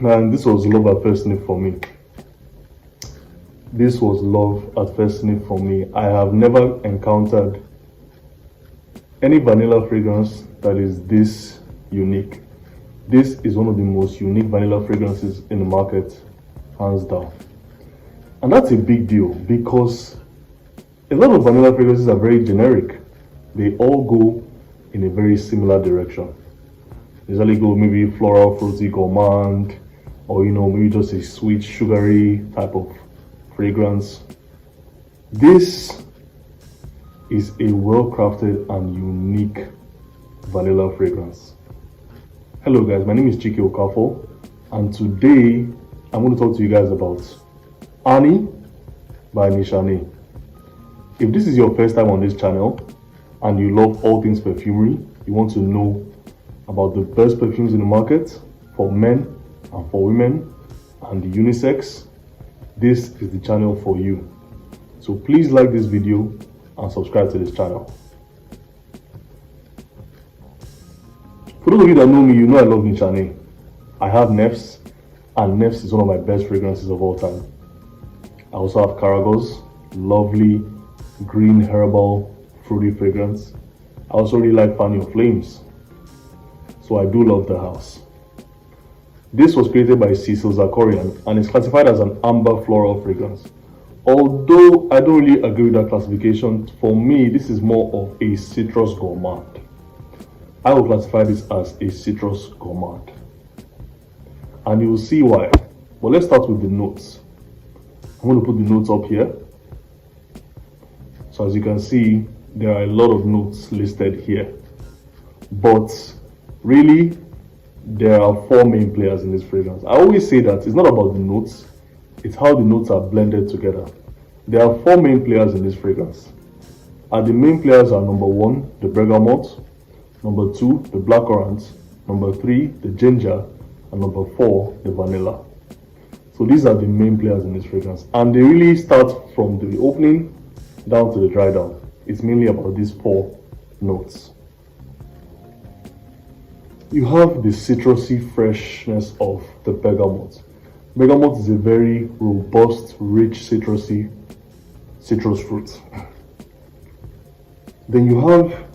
Man, this was love at first sniff for me. This was love at first sniff for me. I have never encountered any vanilla fragrance that is this unique. This is one of the most unique vanilla fragrances in the market, hands down. And that's a big deal because a lot of vanilla fragrances are very generic. They all go in a very similar direction. They usually go maybe floral, fruity, gourmand, or maybe just a sweet, sugary type of fragrance. This is a well-crafted and unique vanilla fragrance. Hello guys, my name is Chike Okafo, and today I'm going to talk to you guys about Ani by Nishane. If this is your first time on this channel and you love all things perfumery, you want to know about the best perfumes in the market for men and for women and the unisex, this is the channel for you. So please like this video and subscribe to this channel. For those of you that know me, you know I love Nishane. I have Nefs, and Nefs is one of my best fragrances of all time. I also have Caragos, lovely green herbal fruity fragrance. I also really like Fanny of Flames, so I do love the house. This was created by Cecil Zakorian and is classified as an Amber Floral fragrance. Although I don't really agree with that classification, for me this is more of a citrus gourmand. I will classify this as a citrus gourmand, and you will see why. But let's start with the notes. I'm going to put the notes up here. So as you can see, there are a lot of notes listed here, but really there are four main players in this fragrance. I always say that it's not about the notes, it's how the notes are blended together. There are four main players in this fragrance, and the main players are: number one, the bergamot; number two, the blackcurrant; number three, the ginger; and number four, the vanilla. So these are the main players in this fragrance, and they really start from the opening down to the dry down. It's mainly about these four notes. You have the citrusy freshness of the bergamot. Bergamot is a very robust, rich, citrusy citrus fruit. Then you have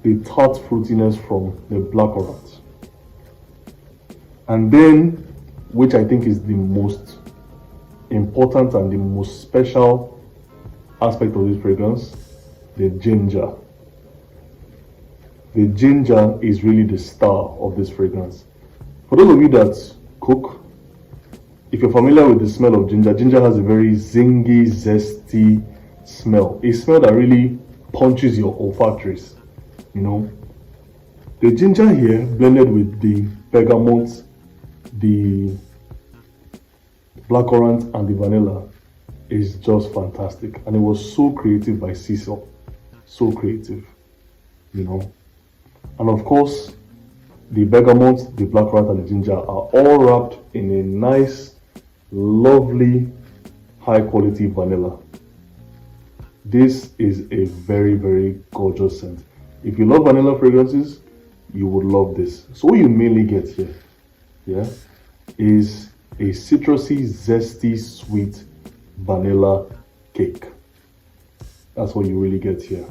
the tart fruitiness from the blackcurrant. And then, which I think is the most important and the most special aspect of this fragrance, the ginger. The ginger is really the star of this fragrance. For those of you that cook, if you're familiar with the smell of ginger, ginger has a very zingy, zesty smell. A smell that really punches your olfactories, The ginger here, blended with the bergamot, the blackcurrant, and the vanilla, is just fantastic. And it was so creative by Cecil. So creative, And of course, the bergamot, the blackcurrant, and the ginger are all wrapped in a nice, lovely, high-quality vanilla. This is a very, very gorgeous scent. If you love vanilla fragrances, you would love this. So what you mainly get here, is a citrusy, zesty, sweet vanilla cake. That's what you really get here.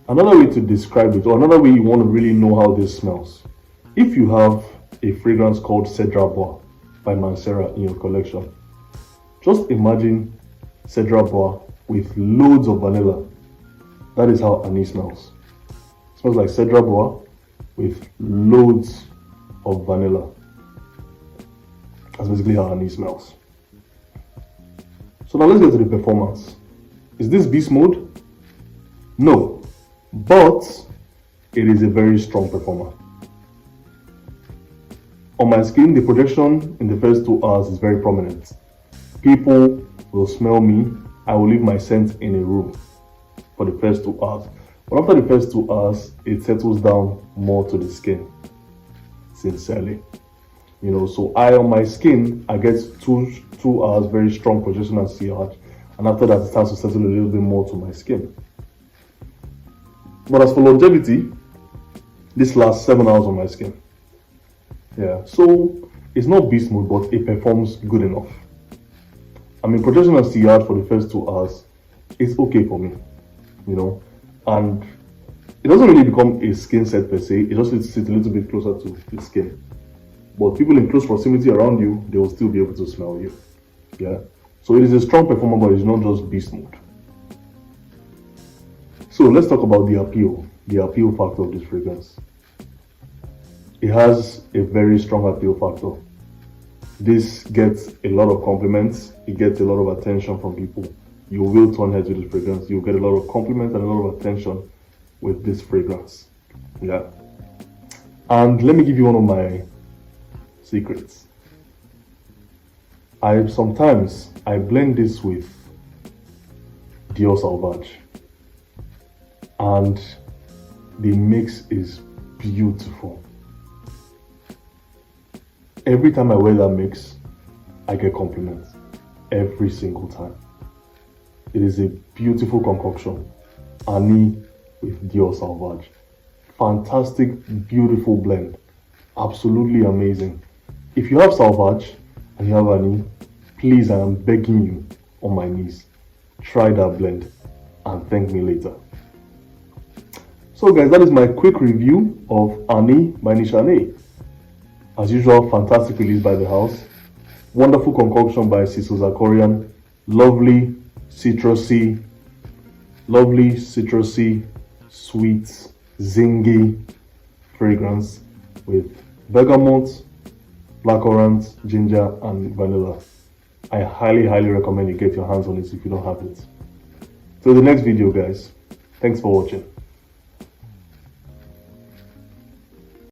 Another way to describe it, or another way you want to really know how this smells, if you have a fragrance called Cedra Bois by Mancera in your collection, just imagine Cedra Bois with loads of vanilla. That is how Ani smells. It smells like Cedra Bois with loads of vanilla. That's basically how Ani smells. So now let's get to the performance. Is this beast mode? No, but it is a very strong performer. On my skin, the projection in the first 2 hours is very prominent. People will smell me. I will leave my scent in a room for the first 2 hours. But after the first 2 hours, it settles down more to the skin, sincerely. So on my skin, I get two hours very strong projection and CR, and after that it starts to settle a little bit more to my skin. But as for longevity, this lasts 7 hours on my skin. Yeah, so it's not beast mode, but it performs good enough. I mean, projection and CR for the first 2 hours is okay for me, you know, and it doesn't really become a skin set per se. It just needs to sit a little bit closer to the skin. But people in close proximity around you, they will still be able to smell you. Yeah. So it is a strong performer, but it's not just beast mode. So let's talk about the appeal factor of this fragrance. It has a very strong appeal factor. This gets a lot of compliments. It gets a lot of attention from people. You will turn heads with this fragrance. You'll get a lot of compliments and a lot of attention with this fragrance. Yeah. And let me give you one of my secrets. Sometimes I blend this with Dior Sauvage, and the mix is beautiful. Every time I wear that mix, I get compliments. Every single time. It is a beautiful concoction. Ani with Dior Sauvage. Fantastic, beautiful blend. Absolutely amazing. If you have Sauvage and you have Ani, please, I am begging you on my knees, try that blend and thank me later. So guys, that is my quick review of Ani by Nishane. As usual, fantastic release by the house. Wonderful concoction by Siso Zakorian. Lovely citrusy, sweet, zingy fragrance with bergamot, black currant, ginger, and vanilla. I highly recommend you get your hands on it if you don't have it. Till the next video, guys. Thanks for watching.